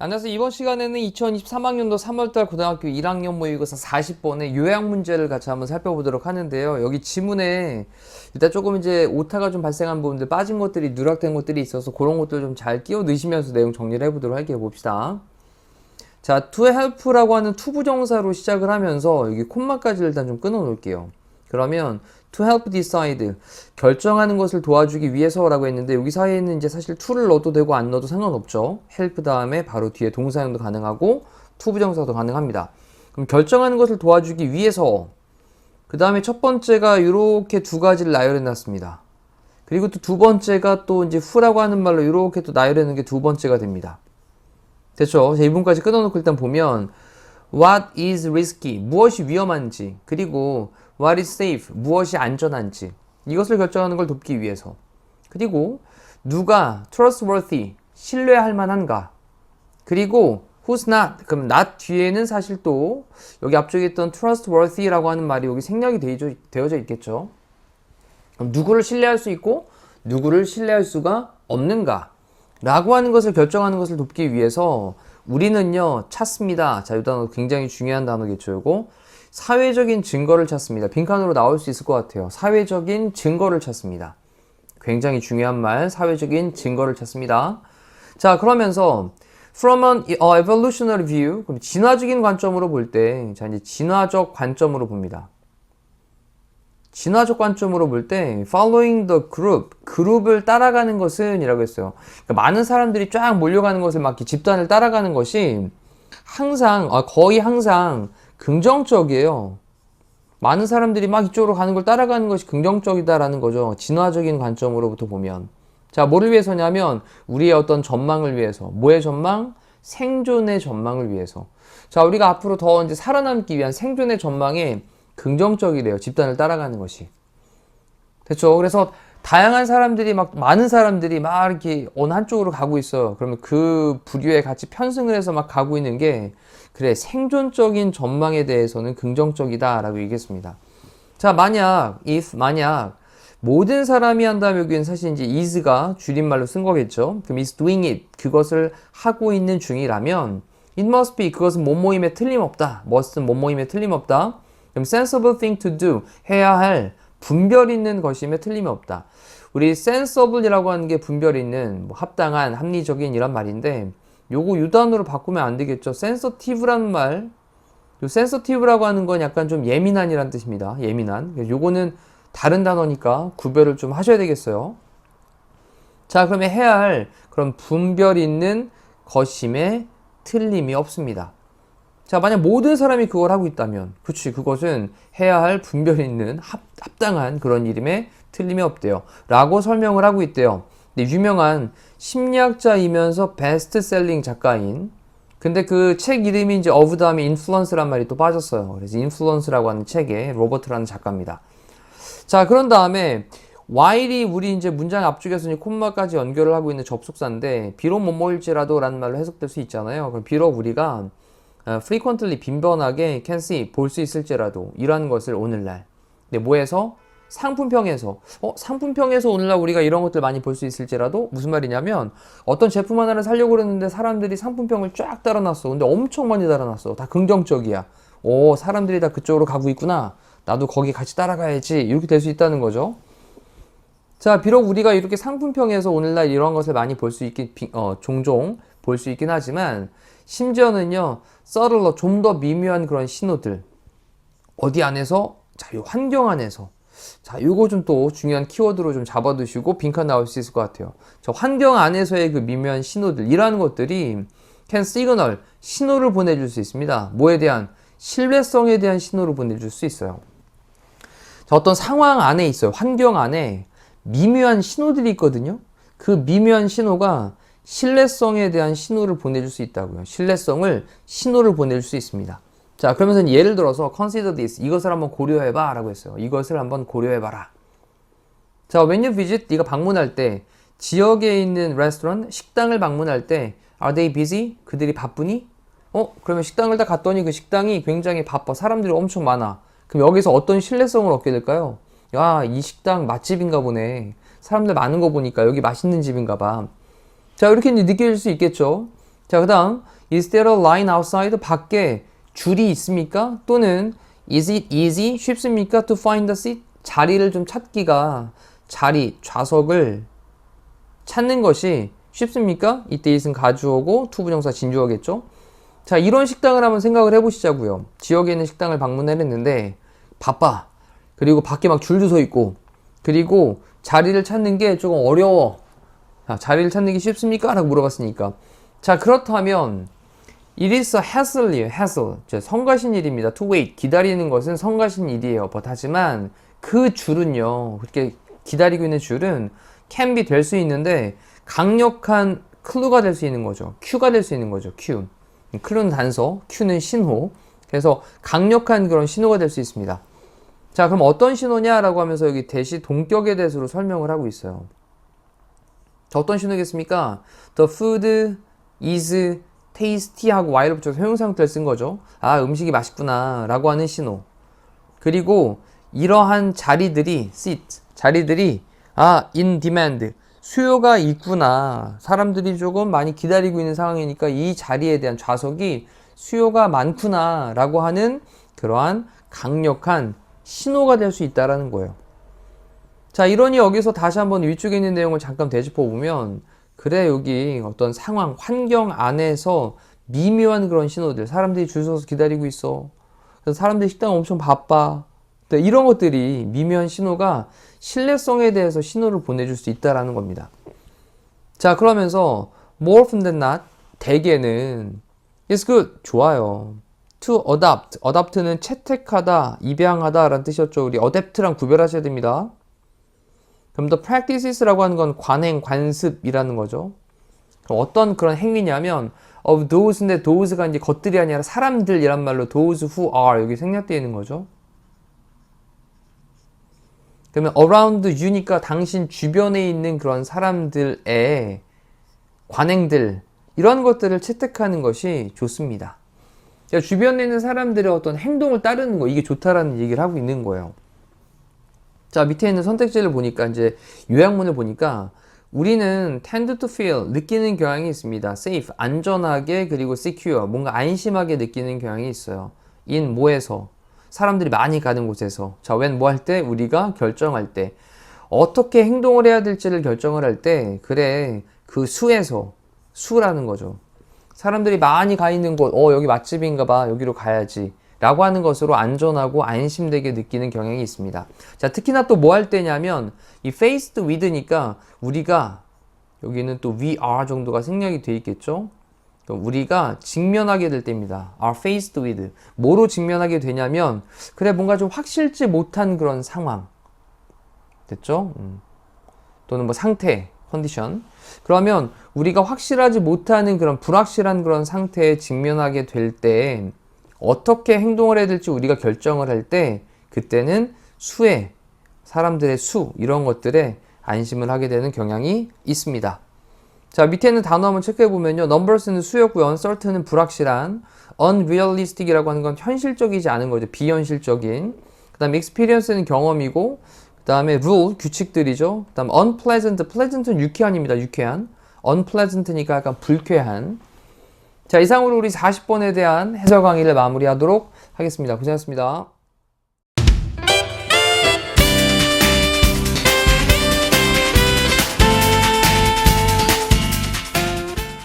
안녕하세요. 이번 시간에는 2023학년도 3월달 고등학교 1학년 모의고사 40번의 요약 문제를 같이 한번 살펴보도록 하는데요. 여기 지문에 일단 조금 이제 오타가 좀 발생한 부분들, 빠진 것들이, 누락된 것들이 있어서 그런 것들 좀 잘 끼워 넣으시면서 내용 정리를 해보도록 할게요. 봅시다. 자, to help라고 하는 투부정사로 시작을 하면서 여기 콤마까지 일단 좀 끊어 놓을게요. 그러면 to help decide, 결정하는 것을 도와주기 위해서라고 했는데 여기 사이에는 이제 사실 to를 넣어도 되고 안 넣어도 상관없죠. help 다음에 바로 뒤에 동사형도 가능하고 투부정사도 가능합니다. 그럼 결정하는 것을 도와주기 위해서, 그 다음에 첫 번째가 이렇게 두 가지를 나열해 놨습니다. 그리고 또 두 번째가 또 이제 who라고 하는 말로 이렇게 또 나열해 놓은 게 두 번째가 됩니다. 됐죠? 자, 이 부분까지 끊어놓고 일단 보면 what is risky, 무엇이 위험한지, 그리고 what is safe, 무엇이 안전한지, 이것을 결정하는 걸 돕기 위해서, 그리고 누가 trustworthy, 신뢰할 만한가, 그리고 who's not, 그럼 not 뒤에는 사실 또 여기 앞쪽에 있던 trustworthy라고 하는 말이 여기 생략이 되어져 있겠죠. 그럼 누구를 신뢰할 수 있고 누구를 신뢰할 수가 없는가 라고 하는 것을 결정하는 것을 돕기 위해서 우리는요 찾습니다. 자, 이 단어 굉장히 중요한 단어겠죠. 이거 사회적인 증거를 찾습니다. 빈칸으로 나올 수 있을 것 같아요. 사회적인 증거를 찾습니다. 굉장히 중요한 말, 사회적인 증거를 찾습니다. 자, 그러면서 from an evolutionary view, 그럼 진화적인 관점으로 볼 때, 자, 이제 진화적 관점으로 봅니다. 진화적 관점으로 볼 때 following the group, 그룹을 따라가는 것은 이라고 했어요. 그러니까 많은 사람들이 쫙 몰려가는 것을 막 집단을 따라가는 것이 항상, 거의 항상 긍정적이에요. 많은 사람들이 막 이쪽으로 가는 걸 따라가는 것이 긍정적이다라는 거죠. 진화적인 관점으로부터 보면. 자, 뭐를 위해서냐면 우리의 어떤 전망을 위해서. 뭐의 전망? 생존의 전망을 위해서. 자, 우리가 앞으로 더 이제 살아남기 위한 생존의 전망에 긍정적이래요. 집단을 따라가는 것이. 됐죠? 그래서 다양한 사람들이 많은 사람들이 막 이렇게 어느 한쪽으로 가고 있어요. 그러면 그 부류에 같이 편승을 해서 막 가고 있는 게, 그래, 생존적인 전망에 대해서는 긍정적이다 라고 얘기했습니다. 자, 만약 모든 사람이 한다면 여기는 사실 이제 is가 줄임말로 쓴 거겠죠. 그럼 is doing it, 그것을 하고 있는 중이라면 it must be, 그것은 뭐뭐임에 틀림없다. must은 뭐뭐임에 틀림없다. 그럼 sensible thing to do, 해야 할 분별 있는 것임에 틀림이 없다. 우리 sensible이라고 하는 게 분별 있는, 뭐 합당한, 합리적인 이란 말인데 요거 유단어로 바꾸면 안 되겠죠. sensitive라는 말, 요 sensitive라고 하는 건 약간 좀 예민한이란 뜻입니다. 예민한. 요거는 다른 단어니까 구별을 좀 하셔야 되겠어요. 자, 그러면 해야 할 그런 분별 있는 것임에 틀림이 없습니다. 자, 만약 모든 사람이 그걸 하고 있다면, 그치, 그것은 해야 할 분별 있는 합당한 그런 일임에 틀림이 없대요. 라고 설명을 하고 있대요. 근데 유명한 심리학자이면서 베스트셀링 작가인, 근데 그 책 이름이 이제 of 다음에 influence란 말이 또 빠졌어요. 그래서 influence라고 하는 책에 로버트라는 작가입니다. 자, 그런 다음에 while이 우리 이제 문장 앞쪽에서 콤마까지 연결을 하고 있는 접속사인데, 비록 뭐뭐일지라도 라는 말로 해석될 수 있잖아요. 그럼 비록 우리가 frequently, 빈번하게 can see, 볼 수 있을지라도 이러한 것을 오늘날. 근데 뭐에서? 상품평에서. 상품평에서 오늘날 우리가 이런 것들 많이 볼 수 있을지라도, 무슨 말이냐면 어떤 제품 하나를 사려고 그랬는데 사람들이 상품평을 쫙 달아놨어. 근데 엄청 많이 달아놨어. 다 긍정적이야. 사람들이 다 그쪽으로 가고 있구나. 나도 거기 같이 따라가야지. 이렇게 될 수 있다는 거죠. 자, 비록 우리가 이렇게 상품평에서 오늘날 이런 것을 많이 볼 수 있긴, 종종 볼 수 있긴 하지만, 심지어는요, subtler, 좀 더 미묘한 그런 신호들. 어디 안에서? 자, 요 환경 안에서. 자, 요거 좀 또 중요한 키워드로 좀 잡아두시고 빈칸 나올 수 있을 것 같아요. 저 환경 안에서의 그 미묘한 신호들, 이러한 것들이 can signal, 신호를 보내줄 수 있습니다. 뭐에 대한? 신뢰성에 대한 신호를 보내줄 수 있어요. 자, 어떤 상황 안에 있어요. 환경 안에 미묘한 신호들이 있거든요. 그 미묘한 신호가 신뢰성에 대한 신호를 보내줄 수 있다고요. 신호를 보내줄 수 있습니다. 자, 그러면서 예를 들어서 consider this, 이것을 한번 고려해봐 라고 했어요. 이것을 한번 고려해봐라. 자, when you visit, 네가 방문할 때, 지역에 있는 레스토랑, 식당을 방문할 때 are they busy? 그들이 바쁘니? 그러면 식당을 다 갔더니 그 식당이 굉장히 바빠. 사람들이 엄청 많아. 그럼 여기서 어떤 신뢰성을 얻게 될까요? 야, 이 식당 맛집인가 보네. 사람들 많은 거 보니까 여기 맛있는 집인가 봐. 자, 이렇게 이제 느껴질 수 있겠죠. 자, 그 다음 is there a line outside? 밖에 줄이 있습니까? 또는 is it easy? 쉽습니까? to find a seat? 자리를 좀 찾기가 좌석을 찾는 것이 쉽습니까? 이때 it은 가주어고 투부정사 진주어겠죠. 자, 이런 식당을 한번 생각을 해보시자고요. 지역에 있는 식당을 방문했는데 바빠. 그리고 밖에 막 줄도 서 있고, 그리고 자리를 찾는 게 조금 어려워. 자, 자리를 찾는 게 쉽습니까? 라고 물어봤으니까. 자, 그렇다면 it is a hassle이에요. hassle. 성가신 일입니다. to wait. 기다리는 것은 성가신 일이에요. 하지만 그 줄은요. 그렇게 기다리고 있는 줄은 can be 될 수 있는데 강력한 clue가 될 수 있는 거죠. cue가 될 수 있는 거죠. cue. clue는 단서, cue는 신호. 그래서 강력한 그런 신호가 될 수 있습니다. 자, 그럼 어떤 신호냐라고 하면서 여기 대시 동격에 대해서 설명을 하고 있어요. 자, 어떤 신호겠습니까? The food is tasty 하고 y를 붙여서 형용사 형태를 쓴 거죠. 아, 음식이 맛있구나 라고 하는 신호. 그리고 이러한 자리들이 in demand, 수요가 있구나. 사람들이 조금 많이 기다리고 있는 상황이니까 이 자리에 대한 좌석이 수요가 많구나 라고 하는 그러한 강력한 신호가 될 수 있다라는 거예요. 자, 이러니 여기서 다시 한번 위쪽에 있는 내용을 잠깐 되짚어 보면, 그래, 여기 어떤 상황, 환경 안에서 미묘한 그런 신호들, 사람들이 줄 서서 기다리고 있어. 그래서 사람들이 식당 엄청 바빠. 이런 것들이 미묘한 신호가 신뢰성에 대해서 신호를 보내줄 수 있다라는 겁니다. 자, 그러면서 more often than not, 대개는 is good, 좋아요. to adopt, adopt는 채택하다, 입양하다 라는 뜻이었죠. 우리 adapt랑 구별하셔야 됩니다. 그럼 the practices라고 하는 건 관행, 관습이라는 거죠. 그럼 어떤 그런 행위냐면 of those인데 those가 이제 것들이 아니라 사람들이란 말로 those who are 여기 생략되어 있는 거죠. 그러면 around you니까 당신 주변에 있는 그런 사람들의 관행들, 이런 것들을 채택하는 것이 좋습니다. 주변에 있는 사람들의 어떤 행동을 따르는 거, 이게 좋다라는 얘기를 하고 있는 거예요. 자, 밑에 있는 선택지를 보니까, 이제 요약문을 보니까 우리는 tend to feel, 느끼는 경향이 있습니다. safe, 안전하게, 그리고 secure, 뭔가 안심하게 느끼는 경향이 있어요. in 뭐에서? 사람들이 많이 가는 곳에서. 자, when 뭐 할 때? 우리가 결정할 때. 어떻게 행동을 해야 될지를 결정을 할 때, 그래, 그 수에서, 수라는 거죠. 사람들이 많이 가 있는 곳, 여기 맛집인가 봐, 여기로 가야지 라고 하는 것으로 안전하고 안심되게 느끼는 경향이 있습니다. 자, 특히나 또 뭐 할 때냐면 이 faced with니까 우리가, 여기는 또 we are 정도가 생략이 돼 있겠죠. 우리가 직면하게 될 때입니다. are faced with. 뭐로 직면하게 되냐면, 그래, 뭔가 좀 확실치 못한 그런 상황 됐죠? 또는 뭐 상태, 컨디션. 그러면 우리가 확실하지 못하는 그런 불확실한 그런 상태에 직면하게 될 때 어떻게 행동을 해야 될지 우리가 결정을 할 때, 그때는 수에, 사람들의 수, 이런 것들에 안심을 하게 되는 경향이 있습니다. 자, 밑에 있는 단어 한번 체크해 보면요. numbers는 수였고요. uncertain은 불확실한, unrealistic이라고 하는 건 현실적이지 않은 거죠. 비현실적인. 그 다음에 experience는 경험이고, 그 다음에 rule, 규칙들이죠. 그 다음에 unpleasant, pleasant는 유쾌한입니다. 유쾌한. unpleasant니까 약간 불쾌한. 자, 이상으로 우리 40번에 대한 해설 강의를 마무리하도록 하겠습니다. 고생하셨습니다.